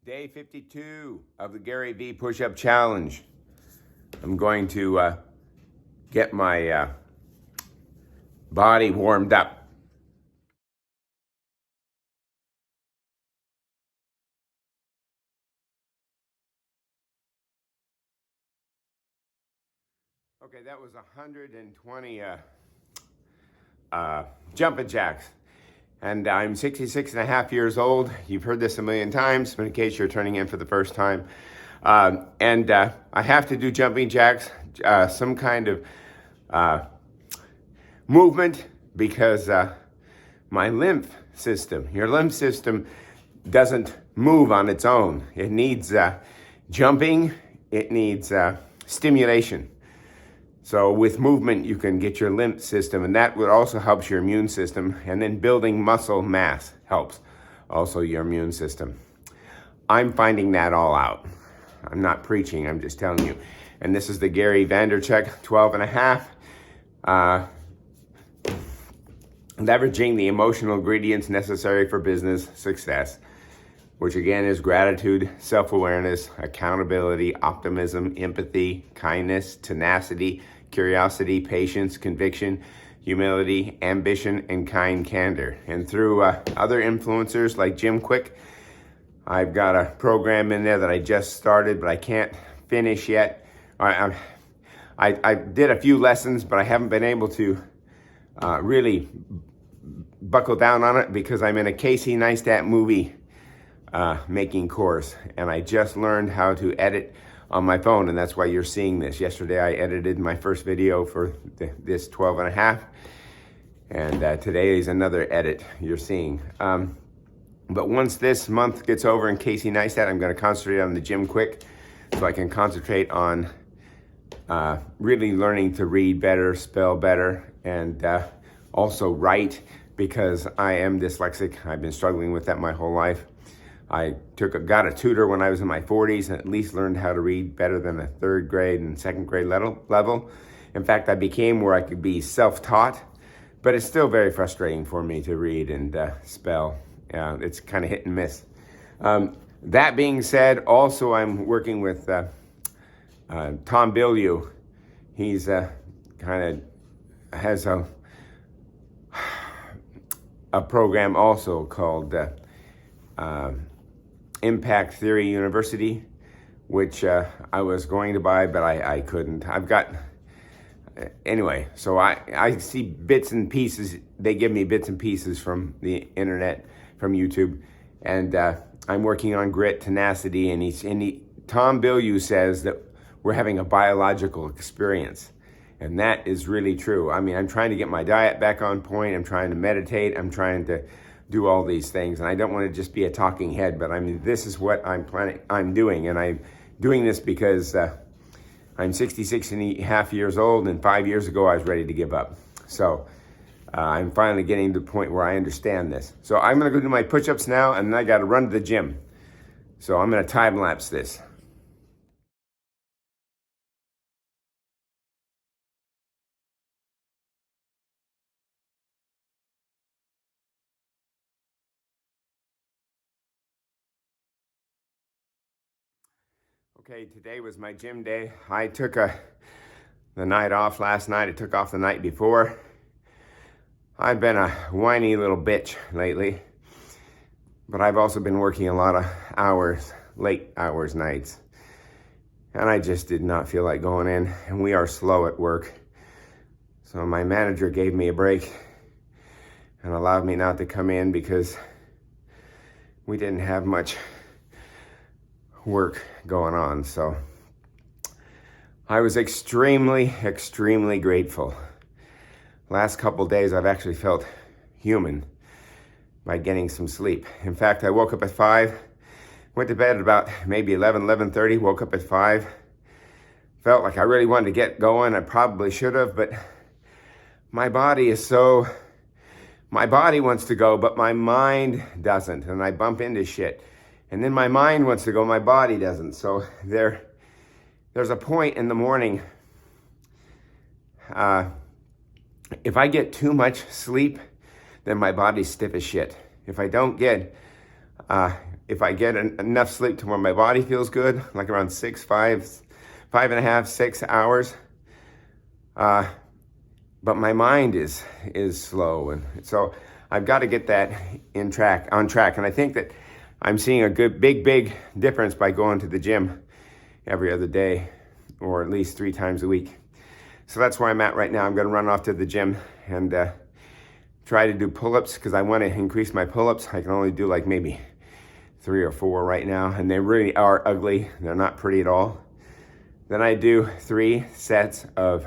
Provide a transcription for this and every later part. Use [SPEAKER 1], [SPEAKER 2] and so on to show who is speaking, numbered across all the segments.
[SPEAKER 1] Day 52 of the GaryVee push-up challenge. I'm going to get my body warmed up. Okay, that was 120 jumping jacks. And I'm 66 and a half years old. You've heard this a million times, but in case you're turning in for the first time. I have to do jumping jacks, some kind of movement, because my lymph system, your lymph system doesn't move on its own. It needs jumping, it needs stimulation. So with movement, you can get your lymph system, and that would also helps your immune system. And then building muscle mass helps also your immune system. I'm finding that all out. I'm not preaching, I'm just telling you. And this is the Gary Vaynerchuk 12 and a half. Leveraging the emotional ingredients necessary for business success, which again is gratitude, self-awareness, accountability, optimism, empathy, kindness, tenacity, curiosity, patience, conviction, humility, ambition, and kind candor. And through other influencers like Jim Quick, I've got a program in there that I just started, but I can't finish yet. I did a few lessons, but I haven't been able to really buckle down on it because I'm in a Casey Neistat movie making course, and I just learned how to edit on my phone, and that's why you're seeing this. Yesterday I edited my first video for this 12 and a half, and today is another edit you're seeing. But once this month gets over in Casey Neistat, I'm going to concentrate on the Jim Quick, so I can concentrate on really learning to read better, spell better, and also write, because I am dyslexic. I've been struggling with that my whole life. I got a tutor when I was in my 40s and at least learned how to read better than a third grade and second grade level. In fact, I became where I could be self-taught, but it's still very frustrating for me to read and spell. It's kind of hit and miss. That being said, also I'm working with Tom Bilyeu. He's kind of has a program also called Impact Theory University, which I was going to buy, but I couldn't. Anyway, so I see bits and pieces. They give me bits and pieces from the internet, from YouTube, and I'm working on grit, tenacity, and Tom Bilyeu says that we're having a biological experience, and that is really true. I mean, I'm trying to get my diet back on point. I'm trying to meditate. I'm trying to do all these things, and I don't want to just be a talking head, but I mean, this is what I'm doing, and I'm doing this because I'm 66 and a half years old, and 5 years ago I was ready to give up. So I'm finally getting to the point where I understand this. So I'm going to go do my push-ups now, and then I got to run to the gym. So I'm going to time-lapse this. Okay, today was my gym day. I took the night off last night. I took off the night before. I've been a whiny little bitch lately, but I've also been working a lot of hours, late hours, nights. And I just did not feel like going in, and we are slow at work. So my manager gave me a break and allowed me not to come in because we didn't have much work going on. So I was extremely, extremely grateful. Last couple days I've actually felt human by getting some sleep. In fact, I woke up at 5, went to bed at about maybe 11:30, woke up at 5. Felt like I really wanted to get going. I probably should have, but my body wants to go, but my mind doesn't, and I bump into shit. And then my mind wants to go, my body doesn't. So there's a point in the morning, if I get too much sleep, then my body's stiff as shit. If if I get enough sleep to where my body feels good, like around 5.5, 6 hours. But my mind is slow, and so I've got to get that on track. And I think that I'm seeing a good, big difference by going to the gym every other day, or at least 3 times a week. So that's where I'm at right now. I'm going to run off to the gym and try to do pull-ups, because I want to increase my pull-ups. I can only do like maybe 3 or 4 right now, and they really are ugly. They're not pretty at all. Then I do 3 sets of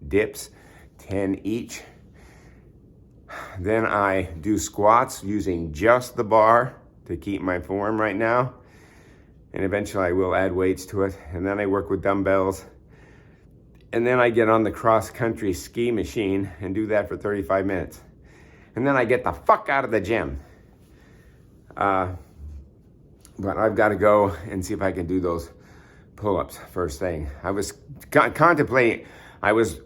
[SPEAKER 1] dips, 10 each. Then I do squats using just the bar to keep my form right now. And eventually I will add weights to it. And then I work with dumbbells. And then I get on the cross-country ski machine and do that for 35 minutes. And then I get the fuck out of the gym. But I've got to go and see if I can do those pull-ups first thing. I was contemplating, I was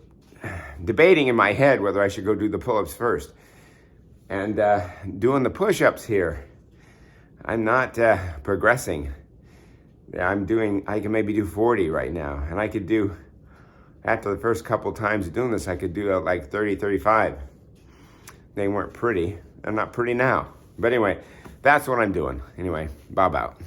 [SPEAKER 1] debating in my head whether I should go do the pull-ups first. And doing the push-ups here, I'm not progressing. I can maybe do 40 right now. And I could do, after the first couple times of doing this, I could do like 30, 35. They weren't pretty. They're not pretty now. But anyway, that's what I'm doing. Anyway, Bob out.